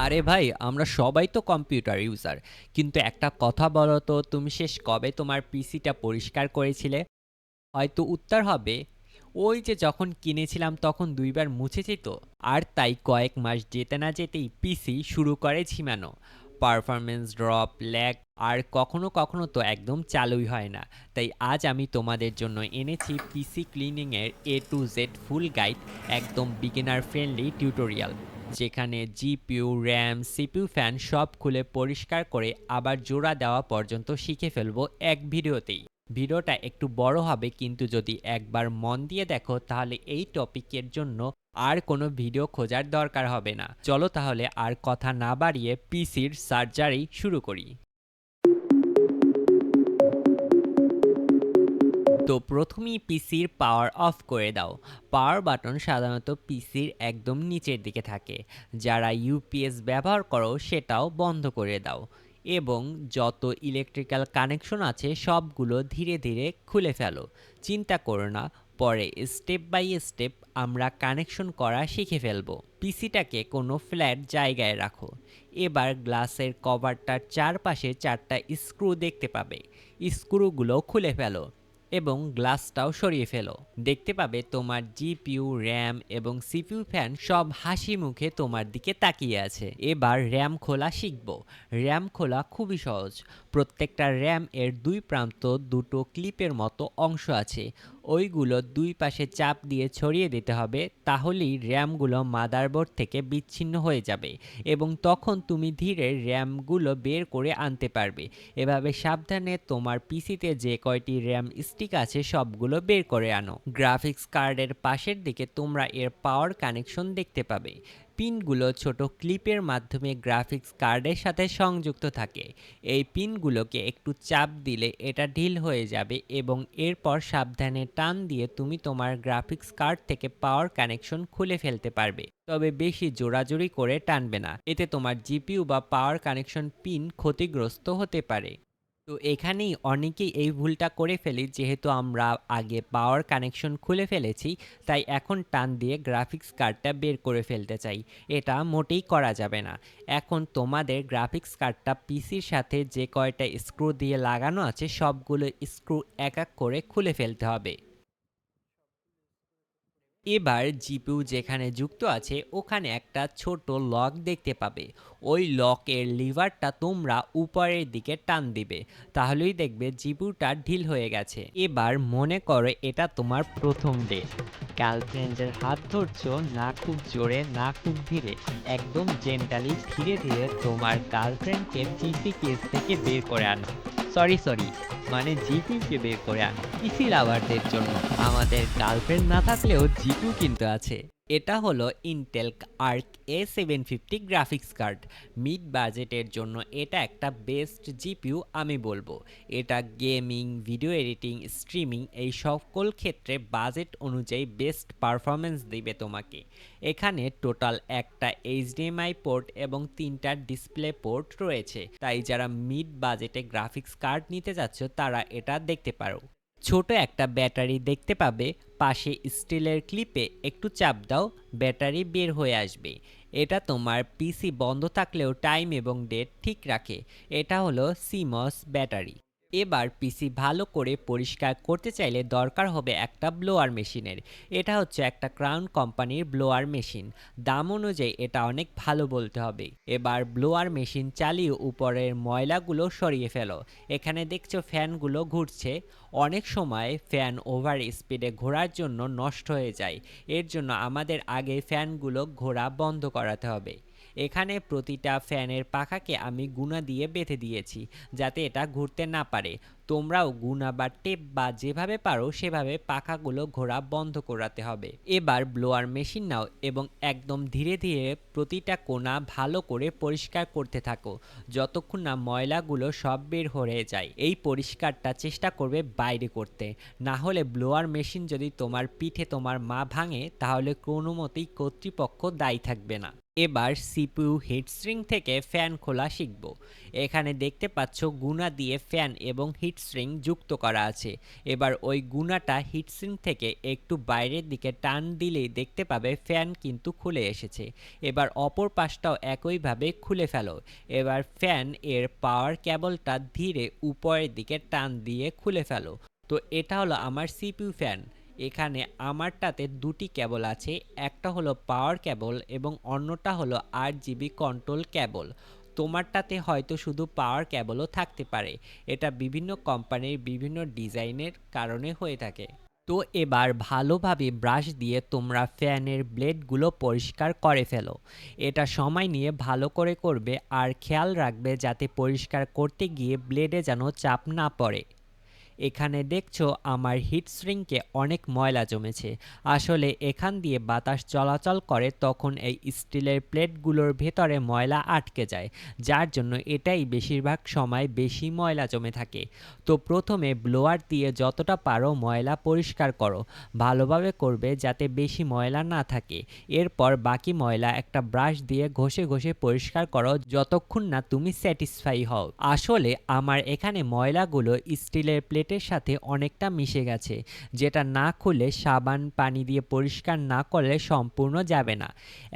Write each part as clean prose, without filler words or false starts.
আরে ভাই, আমরা সবাই তো কম্পিউটার ইউজার। কিন্তু একটা কথা বলো তো, তুমি শেষ কবে তোমার পিসিটা পরিষ্কার করেছিলে? হয়তো উত্তর হবে, ওই যে যখন কিনেছিলাম তখন ২ বার মুছেছি তো। আর তাই কয়েক মাস যেতে না যেতেই পিসি শুরু করে ঝিমানো। পারফরম্যান্স ড্রপ, ল্যাগ আর কখনো কখনো তো একদম চালুই হয় না। তাই আজ আমি তোমাদের জন্য এনেছি পিসি ক্লিনিং এর এ টু জেড ফুল গাইড, একদম বিগিনার ফ্রেন্ডলি টিউটোরিয়াল, যেখানে জিপিইউ, র্যাম, সিপিইউ, ফ্যান সব খুলে পরিষ্কার করে আবার জোড়া দেওয়া পর্যন্ত শিখে ফেলবো এক ভিডিওতেই। ভিডিওটা একটু বড় হবে, কিন্তু যদি একবার মন দিয়ে দেখো তাহলে এই টপিকের জন্য আর কোনো ভিডিও খোঁজার দরকার হবে না। চলো তাহলে আর কথা না বাড়িয়ে পিসির সার্জারি শুরু করি। তো প্রথমেই পিসির পাওয়ার অফ করে দাও। পাওয়ার বাটন সাধারণত পিসির একদম নিচের দিকে থাকে। যারা ইউপিএস ব্যবহার করো সেটাও বন্ধ করে দাও, এবং যত ইলেকট্রিক্যাল কানেকশন আছে সবগুলো ধীরে ধীরে খুলে ফেলো। চিন্তা করো না, পরে স্টেপ বাই স্টেপ আমরা কানেকশন করা শিখে ফেলবো। পিসিটাকে কোনো ফ্ল্যাট জায়গায় রাখো। এবার গ্লাসের কভারটার চারপাশে 4টা স্ক্রু দেখতে পাবে। স্ক্রুগুলো খুলে ফেলো এবং গ্লাসটাও সরিয়ে ফেলো। দেখতে পাবে তোমার জিপিইউ, র্যাম এবং সিপিইউ ফ্যান সব হাসি মুখে তোমার দিকে তাকিয়ে আছে। এবার র্যাম খোলা শিখব। র্যাম খোলা খুবই সহজ। প্রত্যেকটা র্যাম এর দুই প্রান্ত দুটো ক্লিপের মতো অংশ আছে। ওইগুলো দুই পাশে চাপ দিয়ে ছড়িয়ে দিতে হবে, তাহলেই র্যামগুলো মাদারবোর্ড থেকে বিচ্ছিন্ন হয়ে যাবে এবং তখন তুমি ধীরে র্যামগুলো বের করে আনতে পারবে। এভাবে সাবধানে তোমার পিসিতে যে কয়টি র্যাম স্টিক আছে সবগুলো বের করে আনো। গ্রাফিক্স কার্ডের পাশের দিকে তোমরা এর পাওয়ার কানেকশন দেখতে পাবে। পিনগুলো ছোট ক্লিপের মাধ্যমে গ্রাফিক্স কার্ডের সাথে সংযুক্ত থাকে। এই পিনগুলোকে একটু চাপ দিলে এটা ঢিল হয়ে যাবে এবং এরপর সাবধানে টান দিয়ে তুমি তোমার গ্রাফিক্স কার্ড থেকে পাওয়ার কানেকশন খুলে ফেলতে পারবে। তবে বেশি জোরাজুরি করে টানবে না, এতে তোমার জিপিইউ বা পাওয়ার কানেকশন পিন ক্ষতিগ্রস্ত হতে পারে। তো এখানেই অনেকেই এই ভুলটা করে ফেলি, যেহেতু আমরা আগে পাওয়ার কানেকশন খুলে ফেলেছি তাই এখন টান দিয়ে গ্রাফিক্স কার্ডটা বের করে ফেলতে চাই। এটা মোটেই করা যাবে না। এখন তোমাদের গ্রাফিক্স কার্ডটা পিসির সাথে যে কয়টা স্ক্রু দিয়ে লাগানো আছে সবগুলো স্ক্রু এক এক করে খুলে ফেলতে হবে। এবার জিপিইউ যেখানে যুক্ত আছে ওখানে একটা ছোট লক দেখতে পাবে। ওই লকের লিভারটা তোমরা উপরের দিকে টান দিবে, তাহলেই দেখবে জিপিইউটা ঢিল হয়ে গেছে। এবার মনে করো এটা তোমার প্রথম ডে। গার্লফ্রেন্ডের হাত ধরছো, না খুব জোরে না খুব ধীরে, একদম জেন্টালি ধীরে ধীরে তোমার গার্লফ্রেন্ডকে জিপি কেস থেকে বের করে আনো। সরি, মানে জিপিকে বের করে আনো। পিসি লাভারদের জন্য, আমাদের গার্লফ্রেন্ড না থাকলেও জিপিউ কিন্তু আছে। এটা হলো Intel Arc A750 graphics card. Mid বাজেটের জন্য এটা একটা বেস্ট জিপিইউ আমি বলবো। এটা গেমিং, ভিডিও এডিটিং, স্ট্রিমিং এই সকল ক্ষেত্রে বাজেট অনুযায়ী বেস্ট পারফরমেন্স দিবে তোমাকে। এখানে টোটাল একটা এইচডিএমআই পোর্ট এবং 3টা ডিসপ্লে পোর্ট রয়েছে, তাই যারা মিড বাজেটে গ্রাফিক্স কার্ড নিতে যাচ্ছ তারা এটা দেখতে পারো। ছোট একটা ব্যাটারি দেখতে পাবে পাশে, স্টিলের ক্লিপে একটু চাপ দাও, ব্যাটারি বের হয়ে আসবে। এটা তোমার পিসি বন্ধ থাকলেও টাইম এবং ডেট ঠিক রাখে। এটা হলো সিমস ব্যাটারি। এবার পিসি ভালো করে পরিষ্কার করতে চাইলে দরকার হবে একটা ব্লোয়ার মেশিনের। এটা হচ্ছে একটা ক্রাউন কোম্পানির ব্লোয়ার মেশিন। দাম অনুযায়ী এটা অনেক ভালো বলতে হবে। এবার ব্লোয়ার মেশিন চালিয়ে উপরের ময়লাগুলো সরিয়ে ফেলো। এখানে দেখছো ফ্যানগুলো ঘুরছে। অনেক সময় ফ্যান ওভার স্পিডে ঘোরার জন্য নষ্ট হয়ে যায়। এর জন্য আমাদের আগে ফ্যানগুলো ঘোরা বন্ধ করাতে হবে। এখানে প্রতিটা ফ্যানের পাখাকে আমি গুণা দিয়ে বেঁধে দিয়েছি, যাতে এটা ঘুরতে না পারে। তোমরাও গুণা বা টেপ বা যেভাবে পারো সেভাবে পাখাগুলো ঘোরা বন্ধ করাতে হবে। এবার ব্লোয়ার মেশিন নাও এবং একদম ধীরে ধীরে প্রতিটা কোণা ভালো করে পরিষ্কার করতে থাকো, যতক্ষণ না ময়লাগুলো সব বের হয়ে যায়। এই পরিষ্কারটা চেষ্টা করবে বাইরে করতে, না হলে ব্লোয়ার মেশিন যদি তোমার পিঠে তোমার মা ভাঙে তাহলে কোনো মতেই কর্তৃপক্ষ দায়ী থাকবে না। এবার সিপিইউ হিটস্ট্রিং থেকে ফ্যান খোলা শিখব। এখানে দেখতে পাচ্ছ গুণা দিয়ে ফ্যান এবং হিটস্ট্রিং যুক্ত করা আছে। এবার ওই গুণাটা হিটস্ট্রিং থেকে একটু বাইরের দিকে টান দিলেই দেখতে পাবে ফ্যান কিন্তু খুলে এসেছে। এবার অপর পাশটাও একইভাবে খুলে ফেলো। এবার ফ্যান এর পাওয়ার কেবলটা ধীরে উপরের দিকে টান দিয়ে খুলে ফেলো। তো এটা হলো আমার সিপিইউ ফ্যান। এখানে আমারটাতে দুটি কেবল আছে, একটা হলো পাওয়ার কেবল এবং অন্যটা হলো RGB কন্ট্রোল কেবল। তোমারটাতে হয়তো শুধু পাওয়ার কেবলও থাকতে পারে। এটা বিভিন্ন কোম্পানির বিভিন্ন ডিজাইনের কারণে হয়ে থাকে। তো এবার ভালোভাবে ব্রাশ দিয়ে তোমরা ফ্যানের ব্লেডগুলো পরিষ্কার করে ফেলো। এটা সময় নিয়ে ভালো করে করবে আর খেয়াল রাখবে যাতে পরিষ্কার করতে গিয়ে ব্লেডে যেন চাপ না পড়ে। এখানে দেখছো আমার হিটস্ট্রিংকে অনেক ময়লা জমেছে। আসলে এখান দিয়ে বাতাস চলাচল করে, তখন এই স্টিলের প্লেটগুলোর ভেতরে ময়লা আটকে যায়, যার জন্য এটাই বেশিরভাগ সময় বেশি ময়লা জমে থাকে। তো প্রথমে ব্লোয়ার দিয়ে যতটা পারো ময়লা পরিষ্কার করো। ভালোভাবে করবে যাতে বেশি ময়লা না থাকে। এরপর বাকি ময়লা একটা ব্রাশ দিয়ে ঘষে ঘষে পরিষ্কার করো যতক্ষণ না তুমি স্যাটিসফাই হও। আসলে আমার এখানে ময়লাগুলো স্টিলের প্লেটের সাথে অনেকটা মিশে গেছে, যেটা না খুলে সাবান পানি দিয়ে পরিষ্কার না করলে সম্পূর্ণ যাবে না।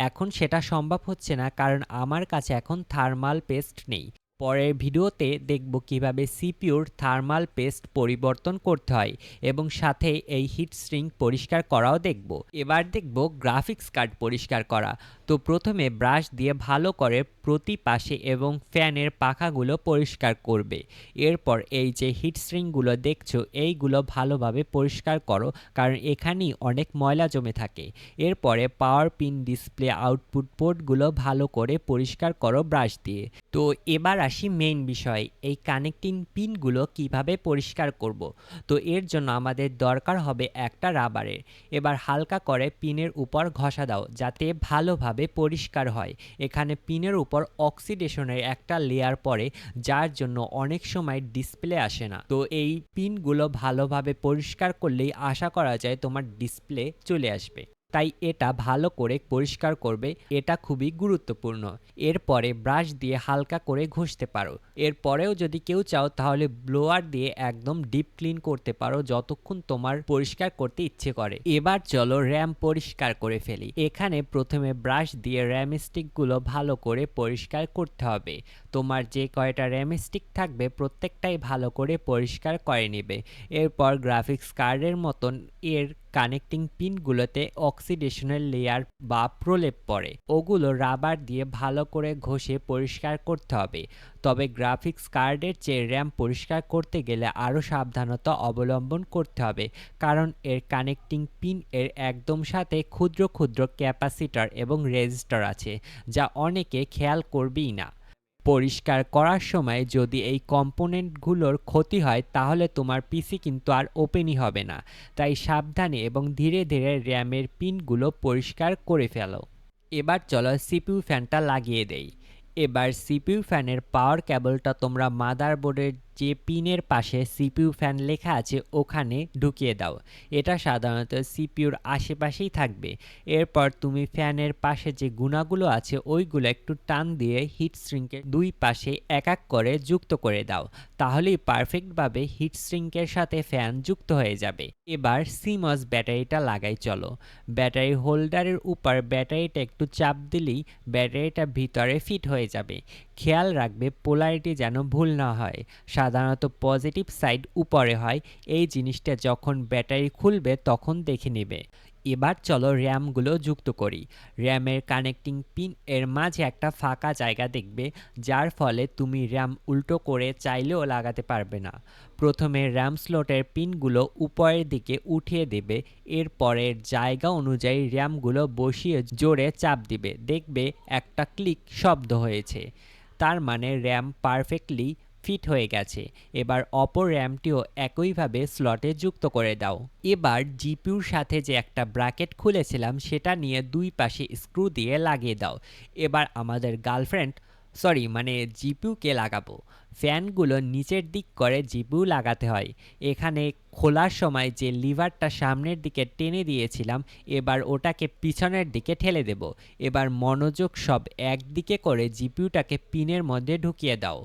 এখন সেটা সম্ভব হচ্ছে না কারণ আমার কাছে এখন থার্মাল পেস্ট নেই। পরের ভিডিওতে দেখব কিভাবে সিপিইউর থার্মাল পেস্ট পরিবর্তন করতে হয় এবং সাথে এই হিটস্ট্রিং পরিষ্কার করাও দেখব। এবার দেখব গ্রাফিক্স কার্ড পরিষ্কার করা। তো প্রথমে ব্রাশ দিয়ে ভালো করে প্রতি পাশে এবং ফ্যানের পাখাগুলো পরিষ্কার করবে। এরপর এই যে হিটস্ট্রিংগুলো দেখছো এইগুলো ভালোভাবে পরিষ্কার করো, কারণ এখানেই অনেক ময়লা জমে থাকে। এরপরে পাওয়ার পিন, ডিসপ্লে, আউটপুট পোর্টগুলো ভালো করে পরিষ্কার করো ব্রাশ দিয়ে। তো এবার আসি মেইন বিষয়, এই কানেক্টিং পিনগুলো কিভাবে পরিষ্কার করব। তো এর জন্য আমাদের দরকার হবে একটা রাবারের। এবার হালকা করে পিনের উপর ঘষা দাও যাতে ভালোভাবে পরিষ্কার হয়। এখানে পিনের উপর অক্সিডেশনের একটা লেয়ার পড়ে, যার জন্য অনেক সময় ডিসপ্লে আসে না। তো এই পিনগুলো ভালোভাবে পরিষ্কার করলেই আশা করা যায় তোমার ডিসপ্লে চলে আসবে। তাই এটা ভালো করে পরিষ্কার করবে, এটা খুবই গুরুত্বপূর্ণ। এরপরে ব্রাশ দিয়ে হালকা করে ঘষতে পারো। এরপরেও যদি কেউ চাও তাহলে ব্লোয়ার দিয়ে একদম ডিপ ক্লিন করতে পারো যতক্ষণ তোমার পরিষ্কার করতে ইচ্ছে করে। এবার চলো র্যাম পরিষ্কার করে ফেলি। এখানে প্রথমে ব্রাশ দিয়ে র্যাম স্টিকগুলো ভালো করে পরিষ্কার করতে হবে। তোমার যে কয়টা র্যাম স্টিক থাকবে প্রত্যেকটাই ভালো করে পরিষ্কার করে নেবে। এরপর গ্রাফিক্স কার্ডের মতন এর কানেক্টিং পিনগুলোতে অক্সিডেশনের লেয়ার বা প্রলেপ পড়ে, ওগুলো রাবার দিয়ে ভালো করে ঘষে পরিষ্কার করতে হবে। তবে গ্রাফিক্স কার্ডের চেয়ে র্যাম পরিষ্কার করতে গেলে আরও সাবধানতা অবলম্বন করতে হবে, কারণ এর কানেক্টিং পিন এর একদম সাথে ক্ষুদ্র ক্ষুদ্র ক্যাপাসিটর এবং রেজিস্টর আছে, যা অনেকে খেয়াল করবেই না। পরিষ্কার করার সময় যদি এই কম্পোনেন্টগুলোর ক্ষতি হয় তাহলে তোমার পিসি কিন্তু আর ওপেনই হবে না। তাই সাবধানে এবং ধীরে ধীরে র্যামের পিনগুলো পরিষ্কার করে ফেলো। এবার চলো সিপিইউ ফ্যানটা লাগিয়ে দেই। এবার সিপিইউ ফ্যানের পাওয়ার কেবলটা তোমরা মাদারবোর্ডের যে পিনের পাশে সিপিইউ ফ্যান লেখা আছে ওখানে ঢুকিয়ে দাও। এটা সাধারণত সিপিইউর আশেপাশেই থাকবে। এরপর তুমি ফ্যানের পাশে যে গুণাগুলো আছে ওইগুলো একটু টান দিয়ে হিটস্ট্রিংকের দুই পাশে এক এক করে যুক্ত করে দাও, তাহলেই পারফেক্টভাবে হিটস্ট্রিংকের সাথে ফ্যান যুক্ত হয়ে যাবে। এবার সিমস ব্যাটারিটা লাগাই চলো। ব্যাটারি হোল্ডারের উপর ব্যাটারিটা একটু চাপ দিলেই ব্যাটারিটা ভিতরে ফিট হয়ে যাবে। খেয়াল রাখবে পোলারিটি যেন ভুল না হয়। সাধারণত পজিটিভ সাইড উপরে হয়, এই জিনিসটা যখন ব্যাটারি খুলবে তখন দেখে নেবে। এবার চলো র্যামগুলো যুক্ত করি। র্যামের কানেক্টিং পিন এর মাঝে একটা ফাঁকা জায়গা দেখবে, যার ফলে তুমি র্যাম উল্টো করে চাইলেও লাগাতে পারবে না। প্রথমে র্যাম স্লটের পিনগুলো উপরের দিকে উঠিয়ে দেবে। এরপরের জায়গা অনুযায়ী র্যামগুলো বসিয়ে জোরে চাপ দিবে, দেখবে একটা ক্লিক শব্দ হয়েছে, তার মানে র্যাম পারফেক্টলি ফিট হয়ে গেছে। এবার অপর র্যামটিও একইভাবে স্লটে যুক্ত করে দাও। এবার জিপিইউর সাথে যে একটা ব্র্যাকেট খুলেছিলাম সেটা নিয়ে দুই পাশে স্ক্রু দিয়ে লাগিয়ে দাও। এবার আমাদের গার্লফ্রেন্ড সরি মানে জিপিইউকে লাগাবো। ফ্যানগুলো নিচের দিক করে জিপিইউ লাগাতে হয়। এখানে খোলার সময় যে লিভারটা সামনের দিকে টেনে দিয়েছিলাম, এবার ওটাকে পিছনের দিকে ঠেলে দেব। এবার মনোযোগ সব একদিকে করে জিপিইউটাকে পিনের মধ্যে ঢুকিয়ে দাও।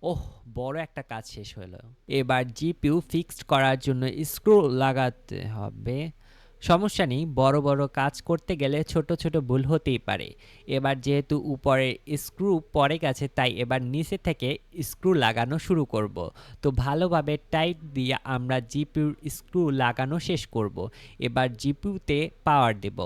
ওহ, বড় একটা কাজ শেষ হলো। এবার জিপিইউ ফিক্সড করার জন্য স্ক্রু লাগাতে হবে। সমস্যা নেই, বড় বড় কাজ করতে গেলে ছোট ছোট ভুল হতেই পারে। এবার যেহেতু উপরে স্ক্রু পড়ে গেছে, তাই এবার নিচে থেকে স্ক্রু লাগানো শুরু করব। তো ভালোভাবে টাইট দিয়ে আমরা জিপিইউর স্ক্রু লাগানো শেষ করব। এবার জিপিইউতে পাওয়ার দেব।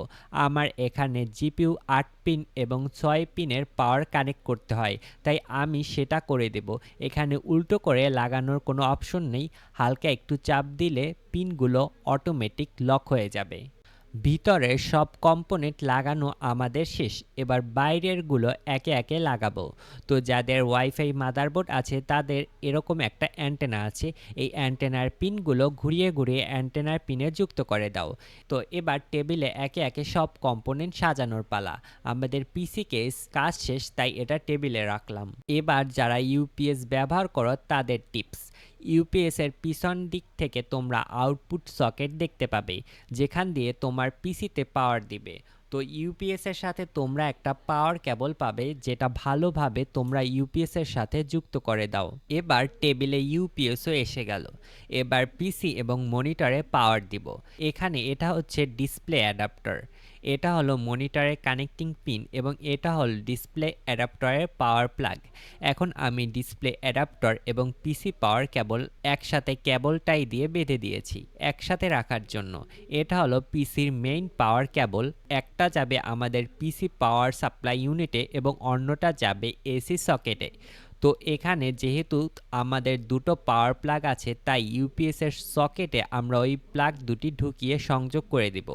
আমার এখানে জিপিইউ 8 পিন এবং 6 পিনের পাওয়ার কানেক্ট করতে হয়, তাই আমি সেটা করে দেব। এখানে উল্টো করে লাগানোর কোনো অপশন নেই, হালকা একটু চাপ দিলে পিনগুলো অটোমেটিক লক হয়ে যাবে। ভিতরের সব কম্পোনেন্ট লাগানো আমাদের শেষ। এবার বাইরেরগুলো একে একে লাগাবো। তো যাদের ওয়াইফাই মাদারবোর্ড আছে তাদের এরকম একটা অ্যান্টেনা আছে। এই অ্যান্টেনার পিনগুলো ঘুরিয়ে ঘুরিয়ে অ্যান্টেনার পিনে যুক্ত করে দাও। তো এবার টেবিলে একে একে সব কম্পোনেন্ট সাজানোর পালা। আমাদের পিসি কেস কাজ শেষ, তাই এটা টেবিলে রাখলাম। এবার যারা ইউপিএস ব্যবহার করো তাদের টিপস। ইউপিএস এর পিছন দিক থেকে তোমরা আউটপুট সকেট দেখতে পাবে, যেখান দিয়ে তোমার পিসিতে পাওয়ার দিবে। তো ইউপিএস এর সাথে তোমরা একটা পাওয়ার কেবল পাবে, যেটা ভালোভাবে তোমরা ইউপিএস এর সাথে যুক্ত করে দাও। এবার টেবিলে ইউপিএসও এসে গেল। এবার পিসি এবং মনিটরে পাওয়ার দিব। এখানে এটা হচ্ছে ডিসপ্লে অ্যাডাপ্টার, এটা হলো মনিটরের কানেক্টিং পিন এবং এটা হলো ডিসপ্লে অ্যাডাপ্টারের পাওয়ার প্লাগ। এখন আমি ডিসপ্লে অ্যাডাপ্টার এবং পিসি পাওয়ার কেবল একসাথে কেবলটাই দিয়ে বেঁধে দিয়েছি একসাথে রাখার জন্য। এটা হলো পিসির মেইন পাওয়ার কেবল। একটা যাবে আমাদের পিসি পাওয়ার সাপ্লাই ইউনিটে এবং অন্যটা যাবে এসি সকেটে। তো এখানে যেহেতু আমাদের দুটো পাওয়ার প্লাগ আছে, তাই ইউপিএস এর সকেটে আমরা ওই প্লাগ দুটি ঢুকিয়ে সংযোগ করে দেব।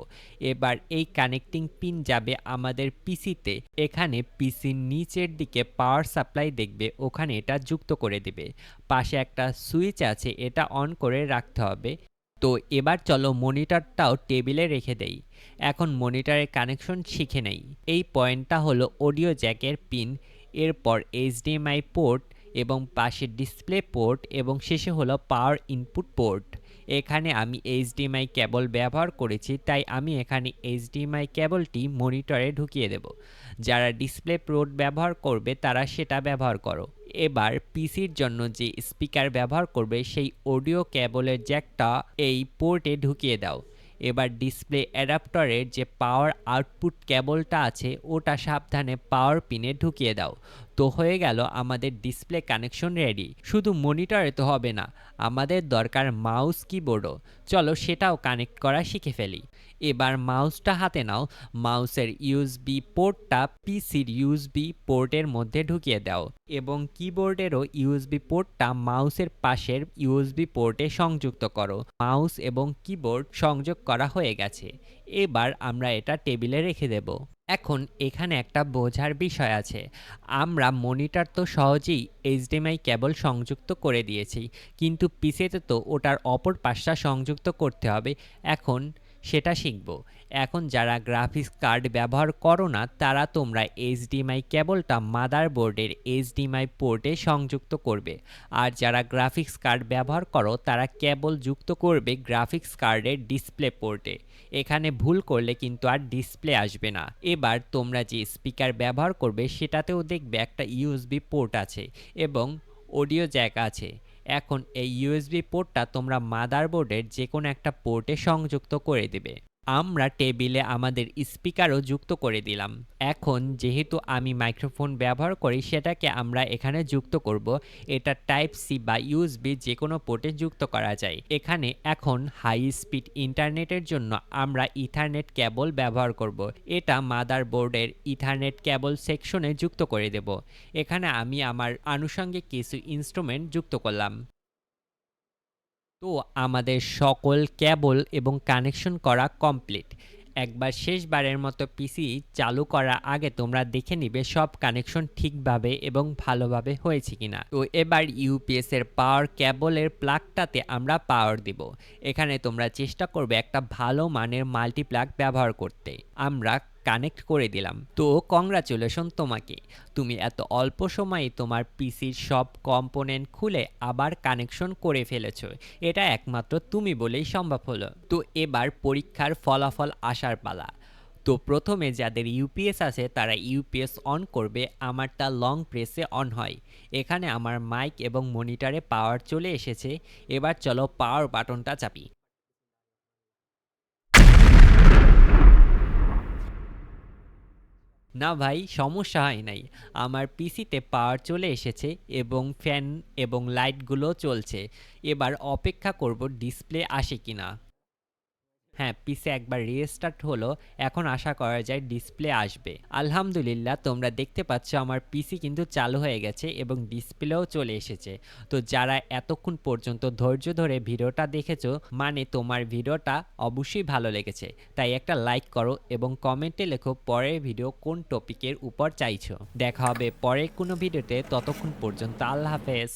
এবার এই কানেক্টিং পিন যাবে আমাদের পিসিতে। এখানে পিসির নিচের দিকে পাওয়ার সাপ্লাই দেখবে, ওখানে এটা যুক্ত করে দেবে। পাশে একটা সুইচ আছে, এটা অন করে রাখতে হবে। তো এবার চলো মনিটরটাও টেবিলে রেখে দেই। এখন মনিটরের কানেকশন শিখে নেই। এই পয়েন্টটা হলো অডিও জ্যাকের পিন, এরপর এইচডিএমআই পোর্ট এবং পাশে ডিসপ্লে পোর্ট এবং শেষে হলো পাওয়ার ইনপুট পোর্ট। এখানে আমি এইচডিএমআই কেবল ব্যবহার করেছি, তাই আমি এখানে এইচডিএমআই কেবলটি মনিটরে ঢুকিয়ে দেব। যারা ডিসপ্লে পোর্ট ব্যবহার করবে তারা সেটা ব্যবহার করো। এবার পিসির জন্য যে স্পিকার ব্যবহার করবে সেই অডিও কেবলের জ্যাকটা এই পোর্টে ঢুকিয়ে দাও। এবার ডিসপ্লে অ্যাডাপ্টারের যে পাওয়ার আউটপুট কেবলটা আছে ওটা সাবধানে পাওয়ার পিনে ঢুকিয়ে দাও। তো হয়ে গেল আমাদের ডিসপ্লে কানেকশন রেডি। শুধু মনিটরে তো হবে না, আমাদের দরকার মাউস কিবোর্ডও। চলো সেটাও কানেক্ট করা শিখে ফেলি। এবার মাউসটা হাতে নাও। মাউসের ইউএসবি পোর্টটা পিসির ইউএসবি পোর্টের মধ্যে ঢুকিয়ে দাও এবং কিবোর্ডেরও ইউএসবি পোর্টটা মাউসের পাশের ইউএসবি পোর্টে সংযুক্ত করো। মাউস এবং কিবোর্ড সংযোগ করা হয়ে গেছে। এবার আমরা এটা টেবিলে রেখে দেব। এখন এখানে একটা বোঝার বিষয় আছে। আমরা মনিটর তো সহজেই এইচডিএমআই কেবল সংযুক্ত করে দিয়েছি, কিন্তু পিসিতে তো ওটার অপর পাশটা সংযুক্ত করতে হবে। এখন সেটা শিখব। এখন যারা গ্রাফিক্স কার্ড ব্যবহার করো না তারা তোমরা এইচডিএমআই কেবলটা মাদারবোর্ডের এইচডিএমআই পোর্টে সংযুক্ত করবে, আর যারা গ্রাফিক্স কার্ড ব্যবহার করো তারা কেবল যুক্ত করবে গ্রাফিক্স কার্ডের ডিসপ্লে পোর্টে। এখানে ভুল করলে কিন্তু আর ডিসপ্লে আসবে না। এবার তোমরা যে স্পিকার ব্যবহার করবে সেটাতেও দেখবে একটা ইউএসবি পোর্ট আছে এবং অডিও জ্যাক আছে। এখন এই ইউএসবি পোর্টটা তোমরা মাদারবোর্ডের যে কোনো একটা পোর্টে সংযুক্ত করে দেবে। আমরা টেবিলে আমাদের স্পিকারও যুক্ত করে দিলাম। এখন যেহেতু আমি মাইক্রোফোন ব্যবহার করি সেটাকে আমরা এখানে যুক্ত করব। এটা টাইপ সি বা ইউএসবি যে কোনো পোর্টে যুক্ত করা যায়। এখানে এখন হাই স্পিড ইন্টারনেটের জন্য আমরা ইথারনেট কেবল ব্যবহার করব। এটা মাদারবোর্ডের ইথারনেট কেবল সেকশনে যুক্ত করে দেব। এখানে আমি আমার আনুষঙ্গিক কিছু ইনস্ট্রুমেন্ট যুক্ত করলাম। তো আমাদের সকল কেবল এবং কানেকশন করা কমপ্লিট। একবার শেষবারের মতো পিসি চালু করার আগে তোমরা দেখে নিবে সব কানেকশন ঠিকভাবে এবং ভালোভাবে হয়েছে কিনা। তো এবার ইউপিএস এর পাওয়ার কেবলের প্লাগটাতে আমরা পাওয়ার দিব। এখানে তোমরা চেষ্টা করবে একটা ভালো মানের মাল্টিপ্লাগ ব্যবহার করতে। আমরা কানেক্ট করে দিলাম। তো কংগ্রাচুলেশন তোমাকে, তুমি এত অল্প সময়ে তোমার পিসির সব কম্পোনেন্ট খুলে আবার কানেকশন করে ফেলেছো। এটা একমাত্র তুমি বলেই সম্ভব হলো। তো এবার পরীক্ষার ফলাফল আসার পালা। তো প্রথমে যাদের ইউপিএস আছে তারা ইউপিএস অন করবে, আমারটা লং প্রেসে অন হয়। এখানে আমার মাইক এবং মনিটরে পাওয়ার চলে এসেছে। এবার চলো পাওয়ার বাটনটা চাপি। না ভাই, সমস্যা হয় নাই। আমার পিসিতে পাওয়ার চলে এসেছে এবং ফ্যান এবং লাইটগুলো চলছে। এবার অপেক্ষা করব ডিসপ্লে আসে কিনা। হ্যাঁ, পিসি একবার রিস্টার্ট হলো, এখন আশা করা যায় ডিসপ্লে আসবে। আলহামদুলিল্লাহ, তোমরা দেখতে পাচ্ছ আমার পিসি কিন্তু চালু হয়ে গেছে এবং ডিসপ্লেও চলে এসেছে। তো যারা এতক্ষণ পর্যন্ত ধৈর্য ধরে ভিডিওটা দেখেছো, মানে তোমার ভিডিওটা অবশ্যই ভালো লেগেছে। তাই একটা লাইক করো এবং কমেন্টে লেখো পরের ভিডিও কোন টপিকের উপর চাইছো। দেখা হবে পরের কোনো ভিডিওতে, ততক্ষণ পর্যন্ত আল্লাহ হাফেজ।